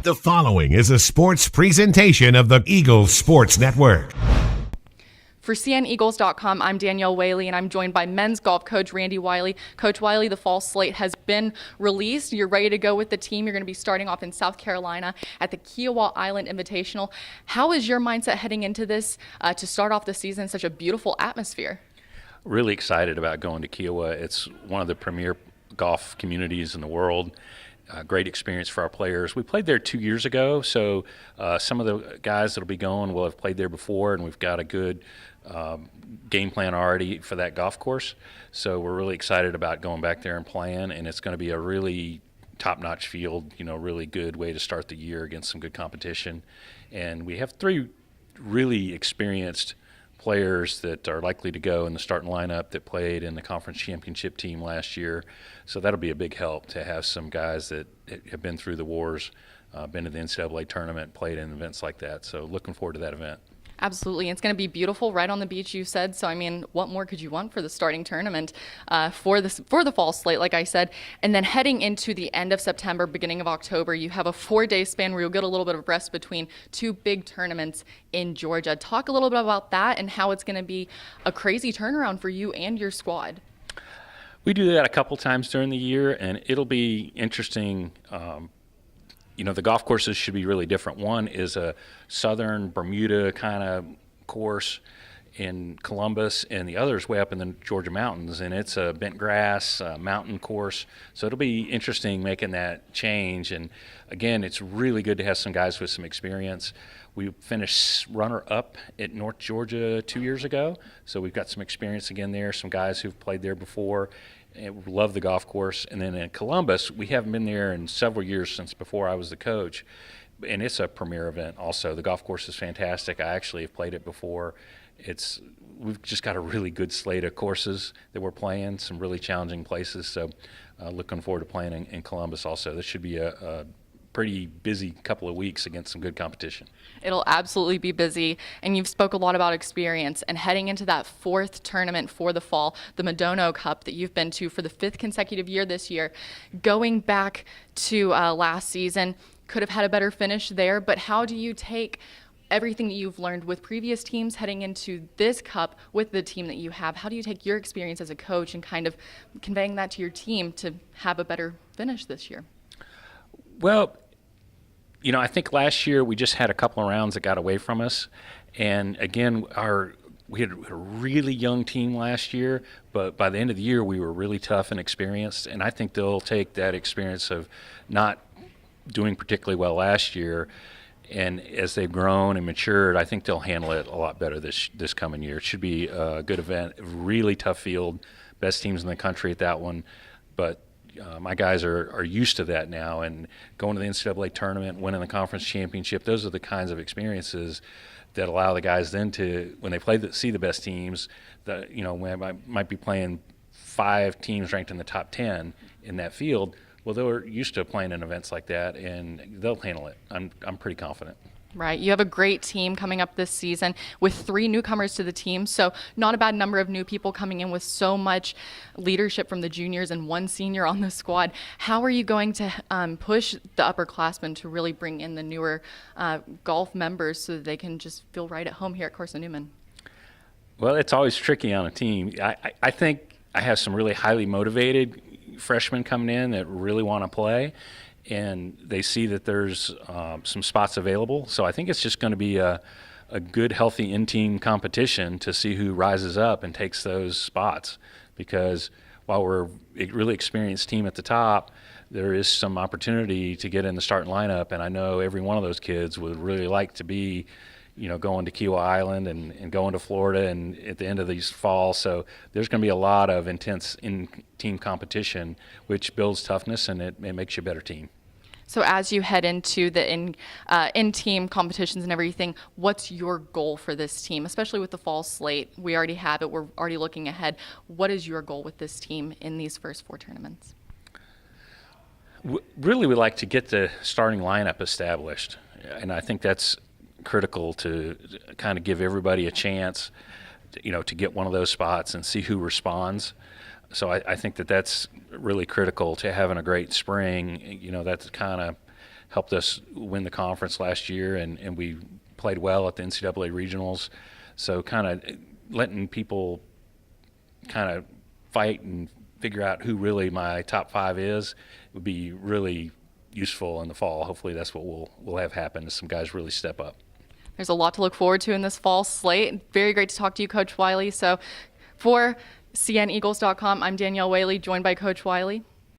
The following is a sports presentation of the Eagles Sports Network. For CNEagles.com, I'm Danielle Whaley, and I'm joined by men's golf coach Randy Wiley. Coach Wiley, the fall slate has been released. You're ready to go with the team. You're going to be starting off in South Carolina at the Kiowa Island Invitational. How is your mindset heading into this to start off the season in such a beautiful atmosphere? Really excited about going to Kiowa. It's one of the premier golf communities in the world. Great experience for our players. We played there 2 years ago, so some of the guys that will be going will have played there before, and we've got a good game plan already for that golf course. So we're really excited about going back there and playing, and it's going to be a really top-notch field, really good way to start the year against some good competition. And we have three really experienced players that are likely to go in the starting lineup that played in the conference championship team last year. So that'll be a big help to have some guys that have been through the wars, been to the NCAA tournament, played in events like that. So looking forward to that event. Absolutely. It's going to be beautiful right on the beach, you said. So, what more could you want for the starting tournament for the fall slate, like I said? And then heading into the end of September, beginning of October, you have a 4-day span where you'll get a little bit of rest between two big tournaments in Georgia. Talk a little bit about that and how it's going to be a crazy turnaround for you and your squad. We do that a couple times during the year, and it'll be interesting. The golf courses should be really different. One is a southern Bermuda kind of course in Columbus, and the other is way up in the Georgia mountains, and it's a bent grass mountain course. So it'll be interesting making that change. And again, it's really good to have some guys with some experience. We finished runner-up at North Georgia 2 years ago, so we've got some experience again there, some guys who've played there before. And love the golf course. And then in Columbus, we haven't been there in several years since before I was the coach, and it's a premier event also. The golf course is fantastic. I actually have played it before. We've just got a really good slate of courses that we're playing, some really challenging places. So looking forward to playing in Columbus also. This should be a pretty busy couple of weeks against some good competition. It'll absolutely be busy, and you've spoke a lot about experience and heading into that fourth tournament for the fall, the Madono Cup that you've been to for the 5th consecutive year this year. Going back to last season, could have had a better finish there, but how do you take everything that you've learned with previous teams heading into this cup with the team that you have? How do you take your experience as a coach and kind of conveying that to your team to have a better finish this year? Well, I think last year we just had a couple of rounds that got away from us. And again, we had a really young team last year, but by the end of the year we were really tough and experienced. And I think they'll take that experience of not doing particularly well last year, and as they've grown and matured, I think they'll handle it a lot better this coming year. It should be a good event, a really tough field, best teams in the country at that one. But my guys are used to that now, and going to the NCAA tournament, winning the conference championship, those are the kinds of experiences that allow the guys then to, when they see the best teams, that when I might be playing 5 teams ranked in the top 10 in that field, well, they're used to playing in events like that, and they'll handle it. I'm pretty confident. Right. You have a great team coming up this season with 3 newcomers to the team. So not a bad number of new people coming in with so much leadership from the juniors and 1 senior on the squad. How are you going to push the upperclassmen to really bring in the newer golf members so that they can just feel right at home here at Corso Newman? Well, it's always tricky on a team. I think I have some really highly motivated freshmen coming in that really want to play, and they see that there's some spots available. So I think it's just going to be a good, healthy in-team competition to see who rises up and takes those spots. Because while we're a really experienced team at the top, there is some opportunity to get in the starting lineup, and I know every one of those kids would really like to be going to Kiowa Island and going to Florida and at the end of these fall. So there's going to be a lot of intense in-team competition, which builds toughness, and it makes you a better team. So as you head into the in-team competitions and everything, what's your goal for this team, especially with the fall slate? We already have it. We're already looking ahead. What is your goal with this team in these first 4 tournaments? Really, we like to get the starting lineup established, and I think that's critical to kind of give everybody a chance, to get one of those spots and see who responds. So I think that's really critical to having a great spring. That's kind of helped us win the conference last year, and we played well at the NCAA regionals. So kind of letting people kind of fight and figure out who really my top 5 is would be really useful in the fall. Hopefully that's what we'll have happen, is some guys really step up. There's a lot to look forward to in this fall slate. Very great to talk to you, Coach Wiley. So for CNEagles.com, I'm Danielle Whaley, joined by Coach Wiley.